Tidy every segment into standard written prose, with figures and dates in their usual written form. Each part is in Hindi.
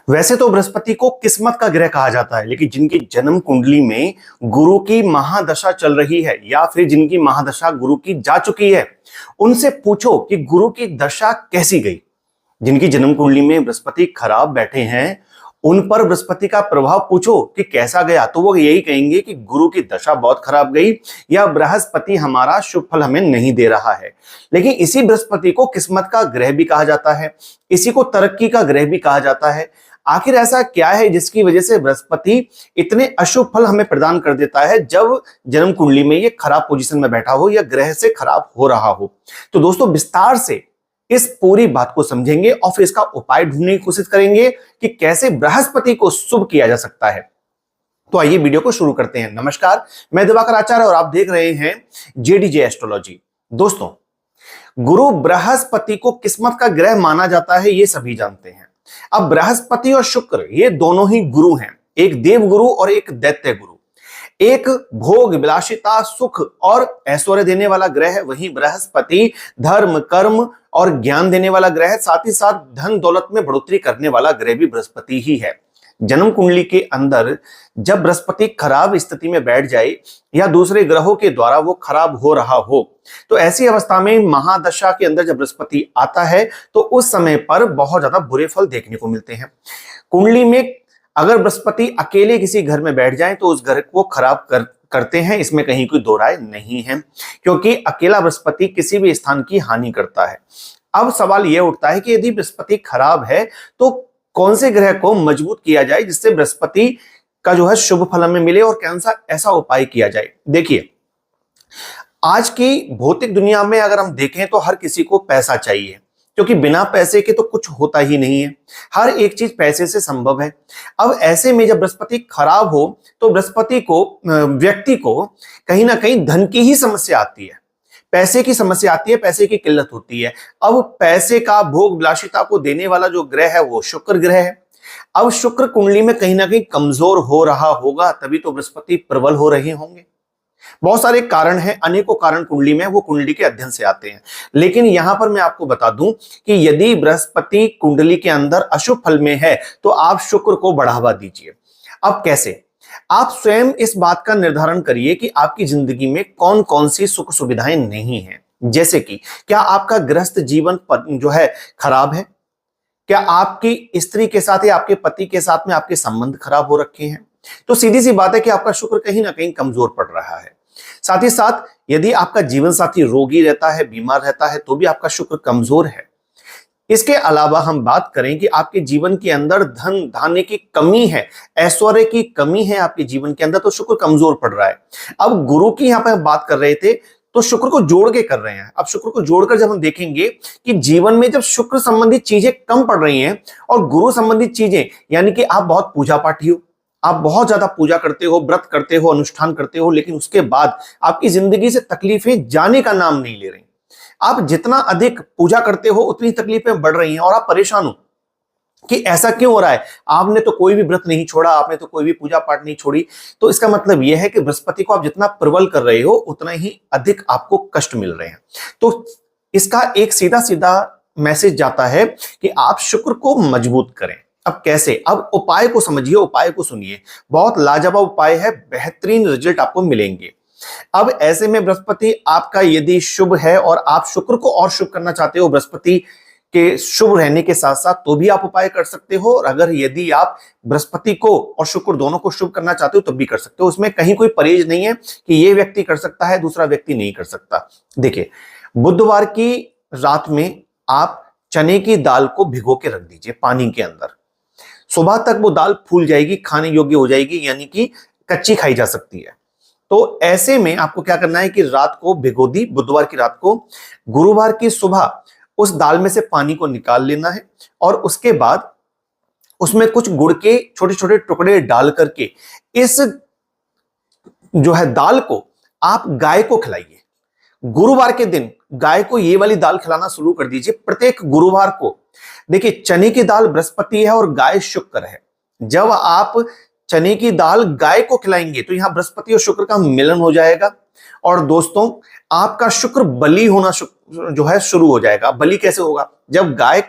वैसे तो बृहस्पति को किस्मत का ग्रह कहा जाता है, लेकिन जिनकी जन्म कुंडली में गुरु की महादशा चल रही है या फिर जिनकी महादशा गुरु की जा चुकी है, उनसे पूछो कि गुरु की दशा कैसी गई। जिनकी जन्म कुंडली में बृहस्पति खराब बैठे हैं, उन पर बृहस्पति का प्रभाव पूछो कि कैसा गया, तो वो यही कहेंगे कि गुरु की दशा बहुत खराब गई या बृहस्पति हमारा शुभ फल हमें नहीं दे रहा है। लेकिन इसी बृहस्पति को किस्मत का ग्रह भी कहा जाता है, इसी को तरक्की का ग्रह भी कहा जाता है। आखिर ऐसा क्या है जिसकी वजह से बृहस्पति इतने अशुभ फल हमें प्रदान कर देता है जब जन्म कुंडली में ये खराब पोजीशन में बैठा हो या ग्रह से खराब हो रहा हो। तो दोस्तों, विस्तार से इस पूरी बात को समझेंगे और फिर इसका उपाय ढूंढने की कोशिश करेंगे कि कैसे बृहस्पति को शुभ किया जा सकता है। तो आइए वीडियो को शुरू करते हैं। नमस्कार, मैं दिवाकर आचार्य और आप देख रहे हैं जेडीजे एस्ट्रोलॉजी। दोस्तों, गुरु बृहस्पति को किस्मत का ग्रह माना जाता है, ये सभी जानते हैं। अब बृहस्पति और शुक्र ये दोनों ही गुरु हैं, एक देव गुरु और एक दैत्य गुरु। एक भोग विलासिता सुख और ऐश्वर्य देने वाला ग्रह है, वहीं बृहस्पति धर्म कर्म और ज्ञान देने वाला ग्रह है। साथ ही साथ धन दौलत में बढ़ोतरी करने वाला ग्रह भी बृहस्पति ही है। जन्म कुंडली के अंदर जब बृहस्पति खराब स्थिति में बैठ जाए या दूसरे ग्रहों के द्वारा वो खराब हो रहा हो, तो ऐसी अवस्था में महादशा के अंदर जब बृहस्पति आता है तो उस समय पर बहुत ज्यादा बुरे फल देखने को मिलते हैं। कुंडली में अगर बृहस्पति अकेले किसी घर में बैठ जाए तो उस घर को खराब करते हैं, इसमें कहीं कोई दो राय नहीं है, क्योंकि अकेला बृहस्पति किसी भी स्थान की हानि करता है। अब सवाल यह उठता है कि यदि बृहस्पति खराब है तो कौन से ग्रह को मजबूत किया जाए जिससे बृहस्पति का जो है शुभ फल हमें मिले और कौन सा ऐसा उपाय किया जाए। देखिए, आज की भौतिक दुनिया में अगर हम देखें तो हर किसी को पैसा चाहिए, क्योंकि बिना पैसे के तो कुछ होता ही नहीं है। हर एक चीज पैसे से संभव है। अब ऐसे में जब बृहस्पति खराब हो तो बृहस्पति को व्यक्ति को कहीं ना कहीं धन की ही समस्या आती है, पैसे की समस्या आती है, पैसे की किल्लत होती है। अब पैसे का भोग विलासिता को देने वाला जो ग्रह है वो शुक्र ग्रह है। अब शुक्र कुंडली में कहीं ना कहीं कमजोर हो रहा होगा, तभी तो बृहस्पति प्रबल हो रहे होंगे। बहुत सारे कारण हैं, अनेकों कारण कुंडली में वो कुंडली के अध्ययन से आते हैं। लेकिन यहां पर मैं आपको बता दूं कि यदि बृहस्पति कुंडली के अंदर अशुभ फल में है तो आप शुक्र को बढ़ावा दीजिए। अब कैसे? आप स्वयं इस बात का निर्धारण करिए कि आपकी जिंदगी में कौन कौन सी सुख सुविधाएं नहीं है। जैसे कि क्या आपका गृहस्थ जीवन जो है खराब है? क्या आपकी स्त्री के साथ या आपके पति के साथ में आपके संबंध खराब हो रखे हैं? तो सीधी सी बात है कि आपका शुक्र कहीं ना कहीं कमजोर पड़ रहा है। साथ ही साथ यदि आपका जीवन साथी रोगी रहता है, बीमार रहता है, तो भी आपका शुक्र कमजोर है। इसके अलावा हम बात करें कि आपके जीवन के अंदर धन धान्य की कमी है, ऐश्वर्य की कमी है आपके जीवन के अंदर, तो शुक्र कमजोर पड़ रहा है। अब गुरु की यहां पर हम बात कर रहे थे तो शुक्र को जोड़ के कर रहे हैं। अब शुक्र को जोड़कर जब हम देखेंगे कि जीवन में जब शुक्र संबंधित चीजें कम पड़ रही हैं और गुरु संबंधित चीजें, यानी कि आप बहुत पूजा पाठी हो, आप बहुत ज्यादा पूजा करते हो, व्रत करते हो, अनुष्ठान करते हो, लेकिन उसके बाद आपकी जिंदगी से तकलीफें जाने का नाम नहीं ले रही। आप जितना अधिक पूजा करते हो उतनी तकलीफें बढ़ रही हैं और आप परेशान हो कि ऐसा क्यों हो रहा है। आपने तो कोई भी व्रत नहीं छोड़ा, आपने तो कोई भी पूजा पाठ नहीं छोड़ी। तो इसका मतलब यह है कि बृहस्पति को आप जितना प्रबल कर रहे हो उतना ही अधिक आपको कष्ट मिल रहे हैं। तो इसका एक सीधा सीधा मैसेज जाता है कि आप शुक्र को मजबूत करें। अब कैसे? अब उपाय को समझिए, उपाय को सुनिए। बहुत लाजवाब उपाय है, बेहतरीन रिजल्ट आपको मिलेंगे। अब ऐसे में बृहस्पति आपका यदि शुभ है और आप शुक्र को और शुभ करना चाहते हो बृहस्पति के शुभ रहने के साथ साथ, तो भी आप उपाय कर सकते हो। और अगर यदि आप बृहस्पति को और शुक्र दोनों को शुभ करना चाहते हो तब भी कर सकते हो। उसमें कहीं कोई परहेज नहीं है कि ये व्यक्ति कर सकता है दूसरा व्यक्ति नहीं कर सकता। देखिए, बुधवार की रात में आप चने की दाल को भिगो के रख दीजिए पानी के अंदर। सुबह तक वो दाल फूल जाएगी, खाने योग्य हो जाएगी, यानी कि कच्ची खाई जा सकती है। तो ऐसे में आपको क्या करना है कि रात को भिगो दी, बुधवार की रात को, गुरुवार की सुबह उस दाल में से पानी को निकाल लेना है और उसके बाद उसमें कुछ गुड़ के छोटे छोटे टुकड़े डाल करके इस जो है दाल को आप गाय को खिलाइए। गुरुवार के दिन गाय को ये वाली दाल खिलाना शुरू कर दीजिए प्रत्येक गुरुवार को। देखिए, चने की दाल बृहस्पति है और गाय शुक्र है। जब आप चने की दाल गाय को खिलाएंगे तो यहां बृहस्पति और शुक्र का मिलन हो जाएगा और दोस्तों आपका शुक्र बली होना जो है शुरू हो जाएगा। बली कैसे होगा? जब गाय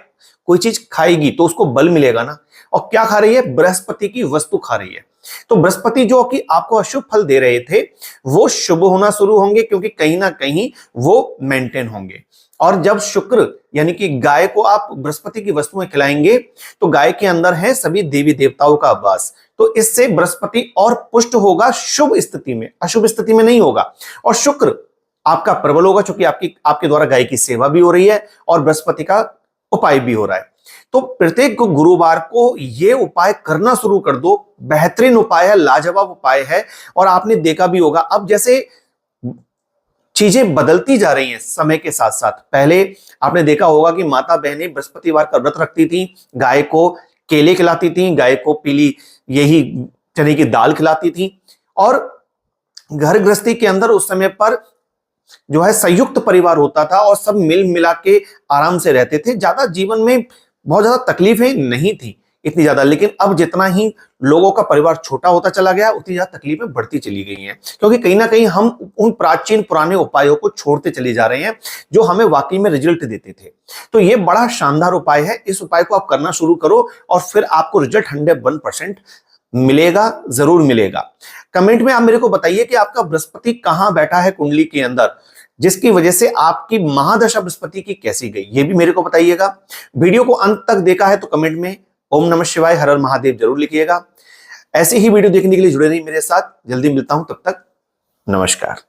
कोई चीज खाएगी तो उसको बल मिलेगा ना। और क्या खा रही है? बृहस्पति की वस्तु खा रही है। तो बृहस्पति जो कि आपको अशुभ फल दे रहे थे वो शुभ होना शुरू होंगे, क्योंकि कहीं ना कहीं वो मेंटेन होंगे। और जब शुक्र यानी कि गाय को आप बृहस्पति की वस्तुएं खिलाएंगे तो गाय के अंदर है सभी देवी देवताओं का वास, तो इससे बृहस्पति और पुष्ट होगा शुभ स्थिति में, अशुभ स्थिति में नहीं होगा। और शुक्र आपका प्रबल होगा, क्योंकि आपके द्वारा गाय की सेवा भी हो रही है और बृहस्पति का उपाय भी हो रहा है। तो प्रत्येक गुरुवार को ये उपाय करना शुरू कर दो। बेहतरीन उपाय है, लाजवाब उपाय है। और आपने देखा भी होगा अब जैसे चीजें बदलती जा रही हैं समय के साथ साथ। पहले आपने देखा होगा कि माता बहनें बृहस्पतिवार का व्रत रखती थी, गाय को केले खिलाती थी, गाय को पीली यही चने की दाल खिलाती थी। और घर गृहस्थी के अंदर उस समय पर जो है संयुक्त परिवार होता था और सब मिल मिला के आराम से रहते थे। ज्यादा जीवन में बहुत ज्यादा तकलीफें नहीं थी इतनी ज्यादा। लेकिन अब जितना ही लोगों का परिवार छोटा होता चला गया उतनी ज्यादा तकलीफें बढ़ती चली गई हैं, क्योंकि कहीं ना कहीं हम उन प्राचीन पुराने उपायों को छोड़ते चले जा रहे हैं जो हमें वाकई में रिजल्ट देते थे। तो ये बड़ा शानदार उपाय है, इस उपाय को आप करना शुरू करो और फिर आपको रिजल्ट 101% मिलेगा, जरूर मिलेगा। कमेंट में आप मेरे को बताइए कि आपका बृहस्पति कहां बैठा है कुंडली के अंदर, जिसकी वजह से आपकी महादशा बृहस्पति की कैसी गई, ये भी मेरे को बताइएगा। वीडियो को अंत तक देखा है तो कमेंट में ओम नमः शिवाय हर हर महादेव जरूर लिखिएगा। ऐसे ही वीडियो देखने के लिए जुड़े रहिए मेरे साथ। जल्दी मिलता हूं, तब तक नमस्कार।